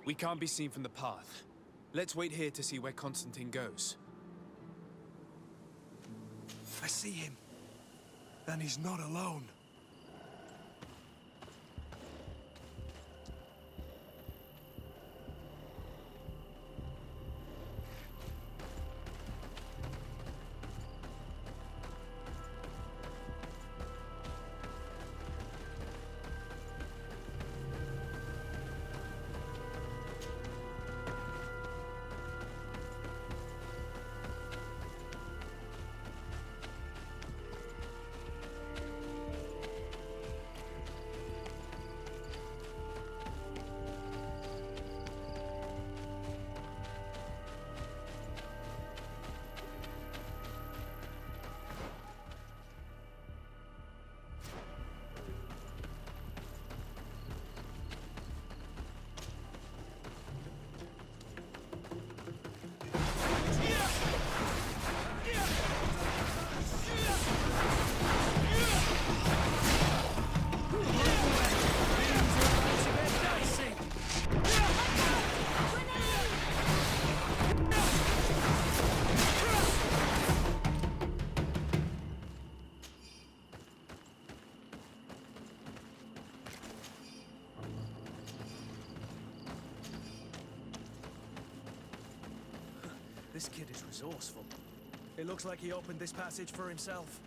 We can't be seen from the path. Let's wait here to see where Constantin goes. I see him. And he's not alone. This kid is resourceful. It looks like he opened this passage for himself.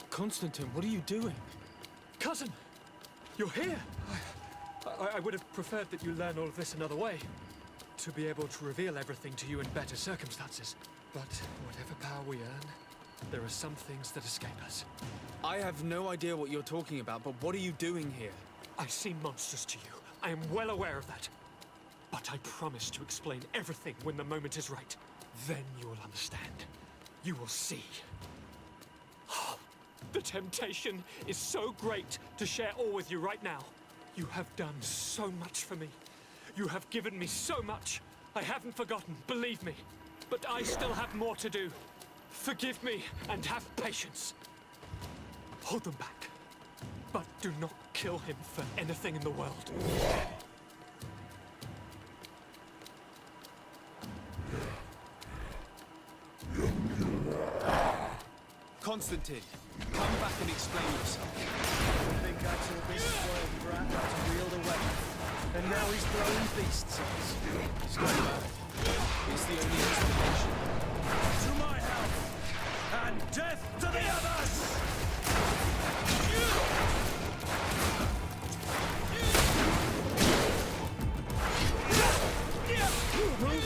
Constantin, what are you doing? Cousin! You're here! I would have preferred that you learn all of this another way. To be able to reveal everything to you in better circumstances. But whatever power we earn, there are some things that escape us. I have no idea what you're talking about, but what are you doing here? I seem monstrous to you. I am well aware of that. But I promise to explain everything when the moment is right. Then you will understand. You will see. The temptation is so great to share all with you right now. You have done so much for me. You have given me so much. I haven't forgotten, believe me. But I still have more to do. Forgive me and have patience. Hold them back. But do not kill him for anything in the world. Constantin, come back and explain yourself. I think I taught this spoiled brat how to wield a weapon. And now he's throwing beasts at us. He's got mad. He's the only explanation. To my help! And death to the others! Move away!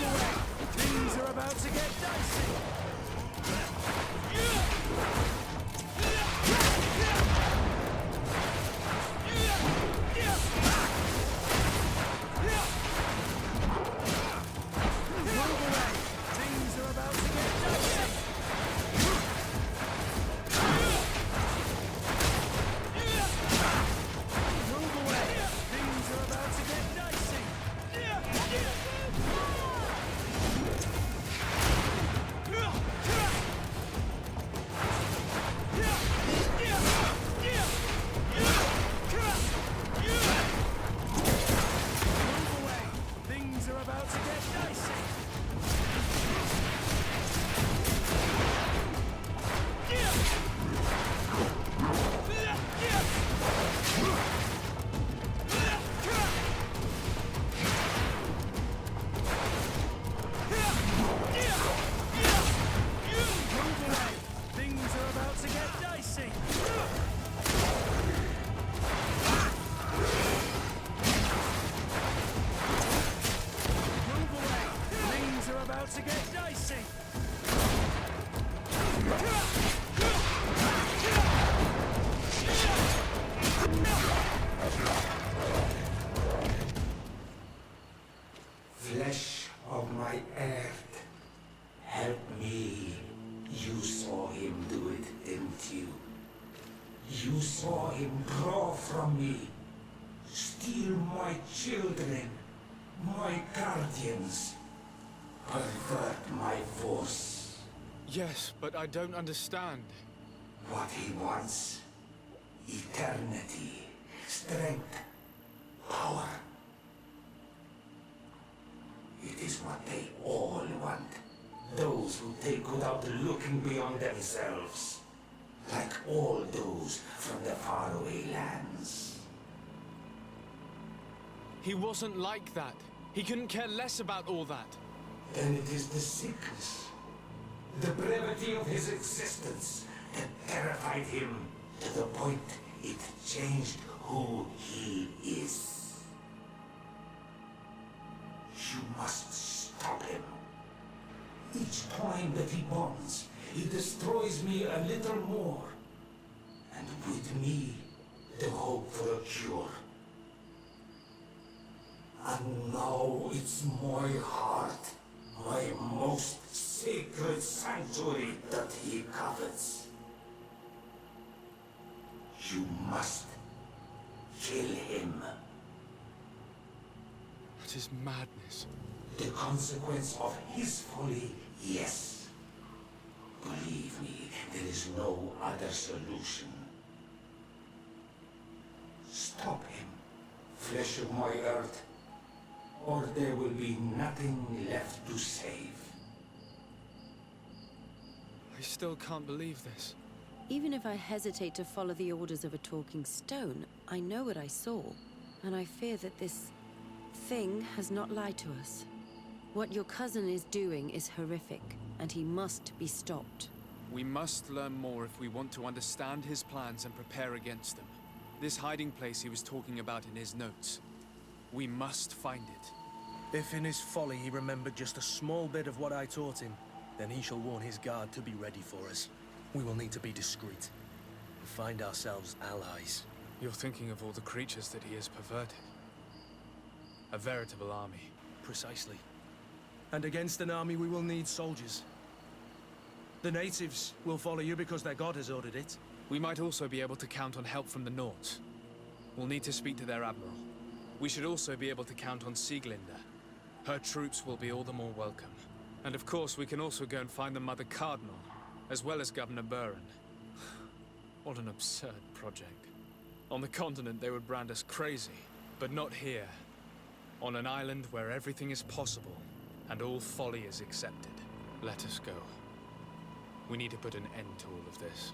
Things are about to get dicey! to get dicey. Flesh of my earth, help me. You saw him do it, didn't you? You saw him draw from me, steal my children, my guardians, pervert my force. Yes, but I don't understand. What he wants, eternity, strength, power. It is what they all want. Those who take without looking beyond themselves. Like all those from the faraway lands. He wasn't like that. He couldn't care less about all that. Then it is the sickness, the brevity of his existence that terrified him to the point it changed who he is. You must stop him. Each time that he bonds, he destroys me a little more. And with me, the hope for a cure. And now it's my heart, my most sacred sanctuary that he covets. You must kill him. That is madness. The consequence of his folly, yes. Believe me, there is no other solution. Stop him, flesh of my earth, or there will be nothing left to save. I still can't believe this. Even if I hesitate to follow the orders of a talking stone, I know what I saw, and I fear that this thing has not lied to us. What your cousin is doing is horrific, and he must be stopped. We must learn more if we want to understand his plans and prepare against them. This hiding place he was talking about in his notes. We must find it. If in his folly he remembered just a small bit of what I taught him, then he shall warn his guard to be ready for us. We will need to be discreet and find ourselves allies. You're thinking of all the creatures that he has perverted. A veritable army. Precisely. And against an army we will need soldiers. The natives will follow you because their god has ordered it. We might also be able to count on help from the Nords. We'll need to speak to their admiral. We should also be able to count on Sieglinde. Her troops will be all the more welcome. And of course, we can also go and find the Mother Cardinal, as well as Governor Buren. What an absurd project. On the continent, they would brand us crazy, but not here. On an island where everything is possible, and all folly is accepted. Let us go. We need to put an end to all of this.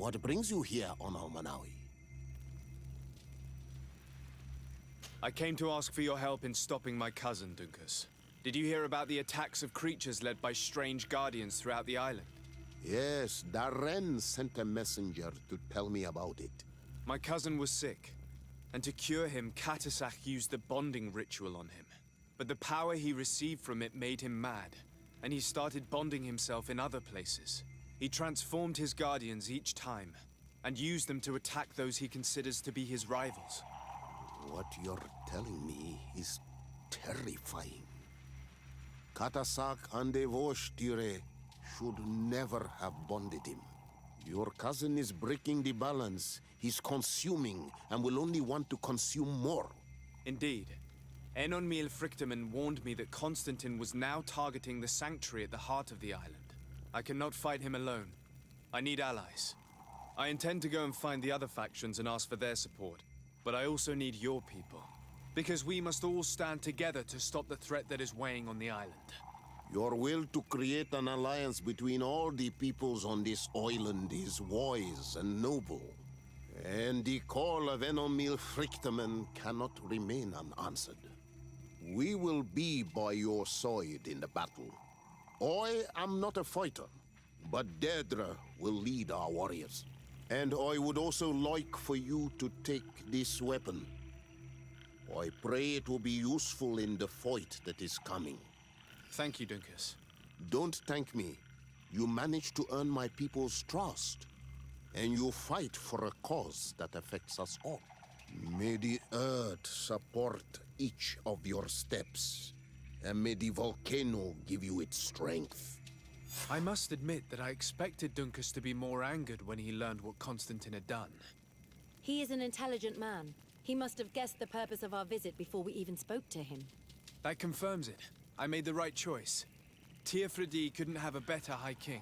What brings you here on Almanawi? I came to ask for your help in stopping my cousin, Dunkus. Did you hear about the attacks of creatures led by strange guardians throughout the island? Yes, Darren sent a messenger to tell me about it. My cousin was sick, and to cure him, Katasak used the bonding ritual on him. But the power he received from it made him mad, and he started bonding himself in other places. He transformed his guardians each time, and used them to attack those he considers to be his rivals. What you're telling me is terrifying. Katasak and Devosh'Tire should never have bonded him. Your cousin is breaking the balance. He's consuming and will only want to consume more. Indeed. Enonmil Frichtemann warned me that Constantin was now targeting the sanctuary at the heart of the island. I cannot fight him alone. I need allies. I intend to go and find the other factions and ask for their support. But I also need your people. Because we must all stand together to stop the threat that is weighing on the island. Your will to create an alliance between all the peoples on this island is wise and noble. And the call of Enonmil Frichtemann cannot remain unanswered. We will be by your side in the battle. I am not a fighter, but Deirdre will lead our warriors. And I would also like for you to take this weapon. I pray it will be useful in the fight that is coming. Thank you, Dunkus. Don't thank me. You managed to earn my people's trust. And you fight for a cause that affects us all. May the earth support each of your steps. And may the volcano give you its strength. I must admit that I expected Dunkus to be more angered when he learned what Constantin had done. He is an intelligent man. He must have guessed the purpose of our visit before we even spoke to him. That confirms it. I made the right choice. Teofredi couldn't have a better High King.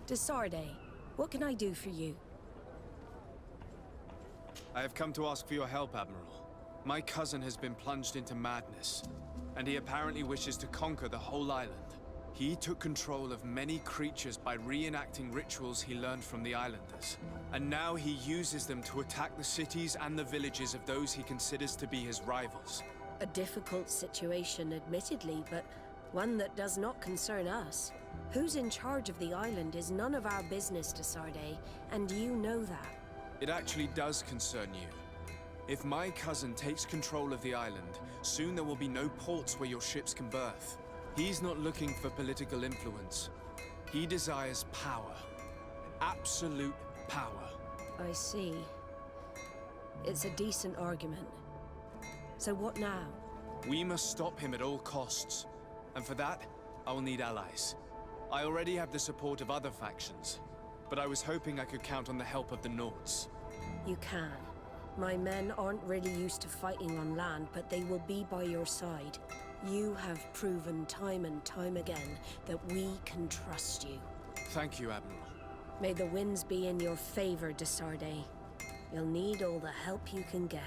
Desarde, what can I do for you? I have come to ask for your help, Admiral. My cousin has been plunged into madness, and he apparently wishes to conquer the whole island. He took control of many creatures by reenacting rituals he learned from the islanders. And now he uses them to attack the cities and the villages of those he considers to be his rivals. A difficult situation, admittedly, but one that does not concern us. Who's in charge of the island is none of our business, Desarde, and you know that. It actually does concern you. If my cousin takes control of the island, soon there will be no ports where your ships can berth. He's not looking for political influence. He desires power. Absolute power. I see. It's a decent argument. So what now? We must stop him at all costs. And for that, I will need allies. I already have the support of other factions, but I was hoping I could count on the help of the Nords. You can. My men aren't really used to fighting on land, but they will be by your side. You have proven time and time again that we can trust you. Thank you, Admiral. May the winds be in your favor, Desarde. You'll need all the help you can get.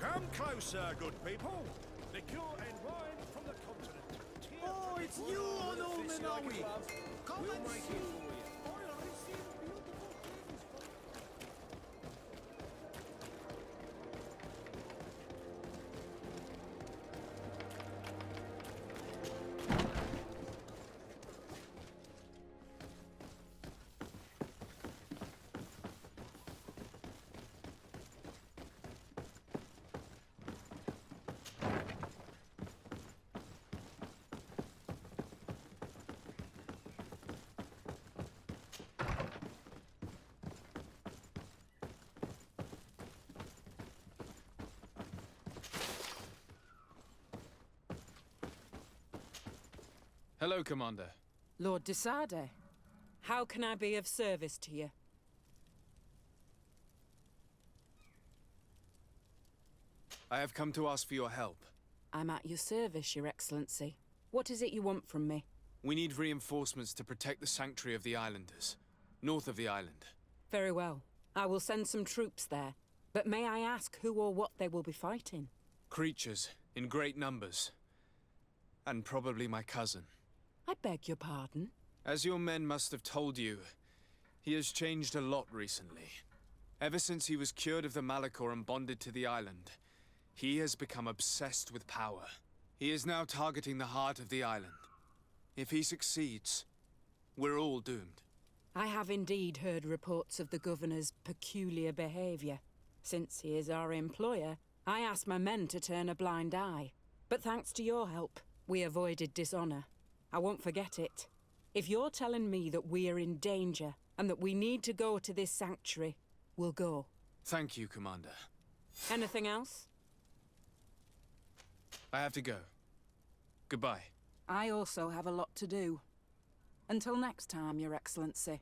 Come closer, good people. Liqueur and wine from the continent. Oh, it's you, old Menawi! Come We'll and make it see! for you. I'll receive beautiful things from... Hello, Commander. Lord de Sade, how can I be of service to you? I have come to ask for your help. I'm at your service, Your Excellency. What is it you want from me? We need reinforcements to protect the sanctuary of the Islanders, north of the island. Very well. I will send some troops there. But may I ask who or what they will be fighting? Creatures, in great numbers. And probably my cousin. I beg your pardon? As your men must have told you, he has changed a lot recently. Ever since he was cured of the Malachor and bonded to the island, he has become obsessed with power. He is now targeting the heart of the island. If he succeeds, we're all doomed. I have indeed heard reports of the Governor's peculiar behavior. Since he is our employer, I asked my men to turn a blind eye. But thanks to your help, we avoided dishonor. I won't forget it. If you're telling me that we are in danger and that we need to go to this sanctuary, we'll go. Thank you, Commander. Anything else? I have to go. Goodbye. I also have a lot to do. Until next time, Your Excellency.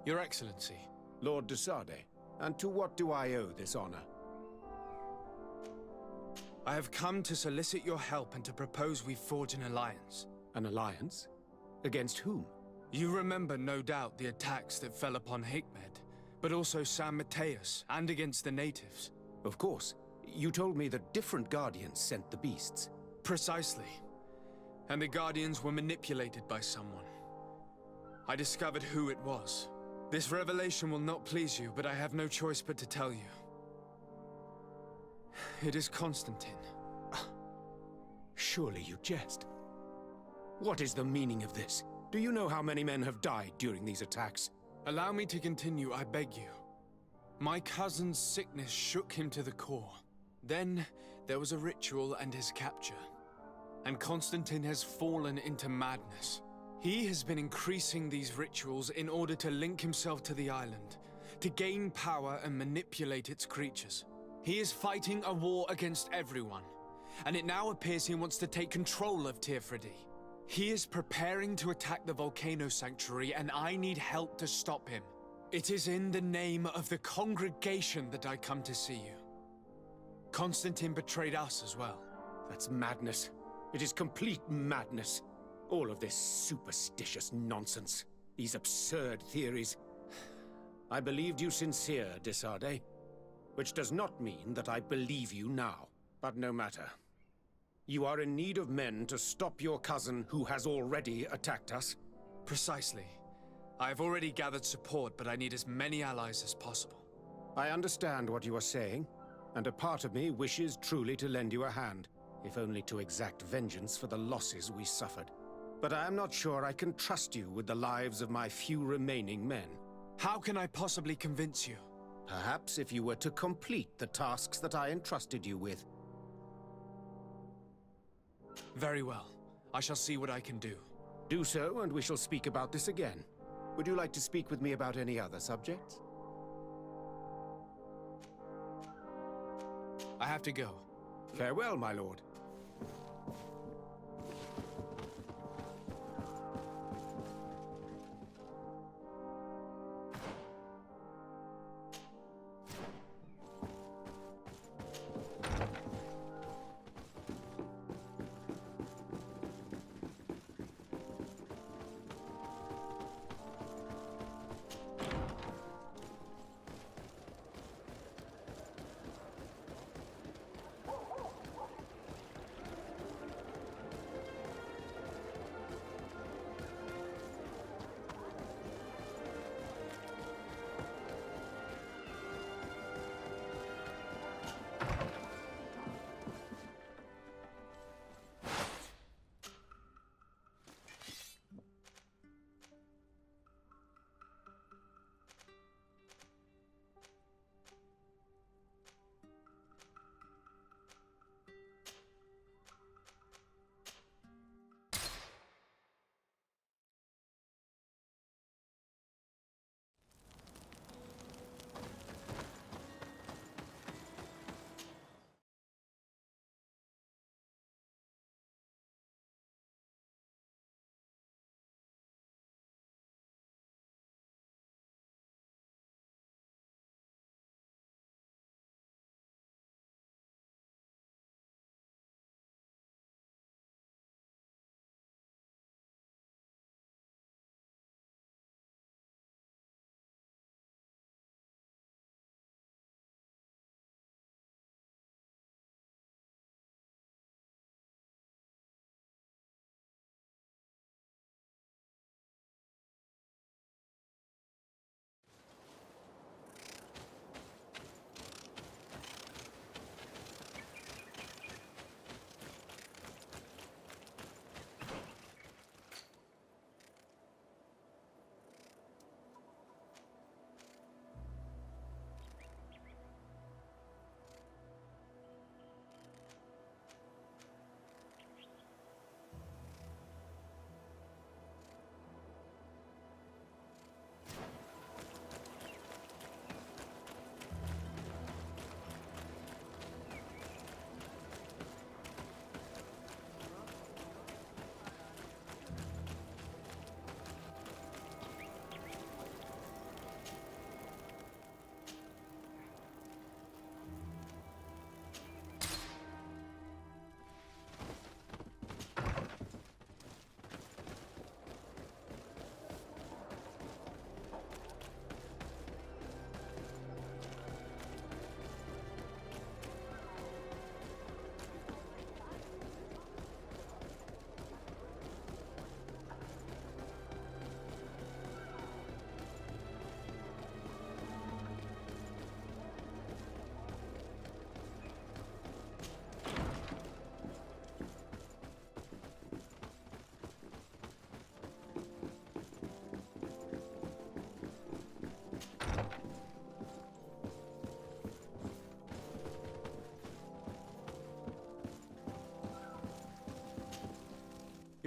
Your Excellency. Lord de Sardet, and to what do I owe this honor? I have come to solicit your help and to propose we forge an alliance. An alliance? Against whom? You remember, no doubt, the attacks that fell upon Hikmed, but also San Mateus, and against the natives. Of course. You told me that different Guardians sent the beasts. Precisely. And the Guardians were manipulated by someone. I discovered who it was. This revelation will not please you, but I have no choice but to tell you. It is Constantin. Surely you jest. What is the meaning of this? Do you know how many men have died during these attacks? Allow me to continue, I beg you. My cousin's sickness shook him to the core. Then, there was a ritual and his capture. And Constantin has fallen into madness. He has been increasing these rituals in order to link himself to the island, to gain power and manipulate its creatures. He is fighting a war against everyone, and it now appears he wants to take control of Tirfredi. He is preparing to attack the Volcano Sanctuary, and I need help to stop him. It is in the name of the congregation that I come to see you. Constantin betrayed us as well. That's madness. It is complete madness. All of this superstitious nonsense. These absurd theories. I believed you sincere, de Sardet. Which does not mean that I believe you now. But no matter. You are in need of men to stop your cousin who has already attacked us. Precisely. I have already gathered support, but I need as many allies as possible. I understand what you are saying, and a part of me wishes truly to lend you a hand, if only to exact vengeance for the losses we suffered. But I am not sure I can trust you with the lives of my few remaining men. How can I possibly convince you? Perhaps if you were to complete the tasks that I entrusted you with. Very well. I shall see what I can do. Do so, and we shall speak about this again. Would you like to speak with me about any other subjects? I have to go. Farewell, my lord.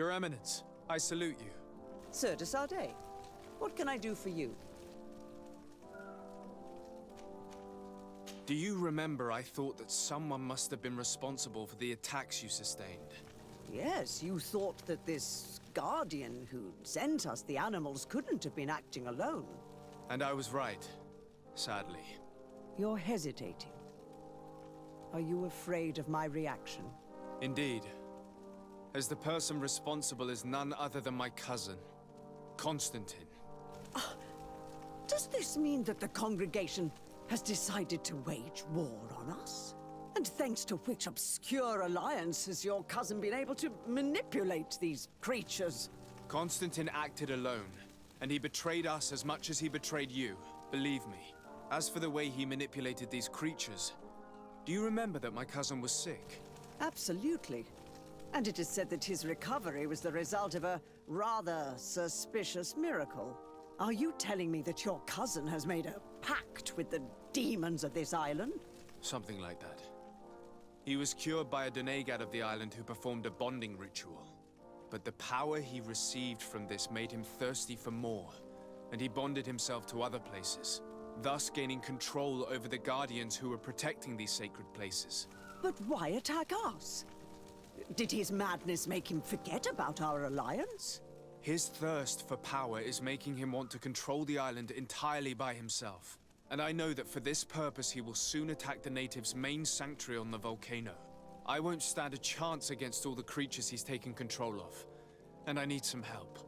Your Eminence, I salute you. Sir de Sardet, what can I do for you? Do you remember I thought that someone must have been responsible for the attacks you sustained? Yes, you thought that this guardian who sent us the animals couldn't have been acting alone. And I was right, sadly. You're hesitating. Are you afraid of my reaction? Indeed. As the person responsible is none other than my cousin, Constantin. Does this mean that the congregation has decided to wage war on us? And thanks to which obscure alliance has your cousin been able to manipulate these creatures? Constantin acted alone, and he betrayed us as much as he betrayed you, believe me. As for the way he manipulated these creatures, do you remember that my cousin was sick? Absolutely. And it is said that his recovery was the result of a rather suspicious miracle. Are you telling me that your cousin has made a pact with the demons of this island? Something like that. He was cured by a Donegad of the island who performed a bonding ritual. But the power he received from this made him thirsty for more, and he bonded himself to other places, thus gaining control over the Guardians who were protecting these sacred places. But why attack us? Did his madness make him forget about our alliance? His thirst for power is making him want to control the island entirely by himself. And I know that for this purpose he will soon attack the natives' main sanctuary on the volcano. I won't stand a chance against all the creatures he's taken control of. And I need some help.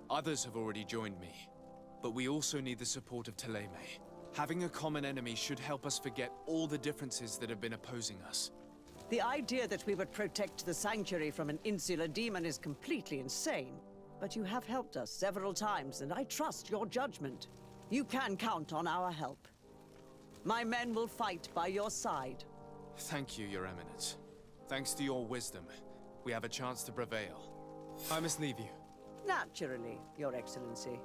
Others have already joined me. But we also need the support of Thélème. Having a common enemy should help us forget all the differences that have been opposing us. The idea that we would protect the sanctuary from an insular demon is completely insane. But you have helped us several times, and I trust your judgment. You can count on our help. My men will fight by your side. Thank you, Your Eminence. Thanks to your wisdom, we have a chance to prevail. I must leave you. Naturally, Your Excellency.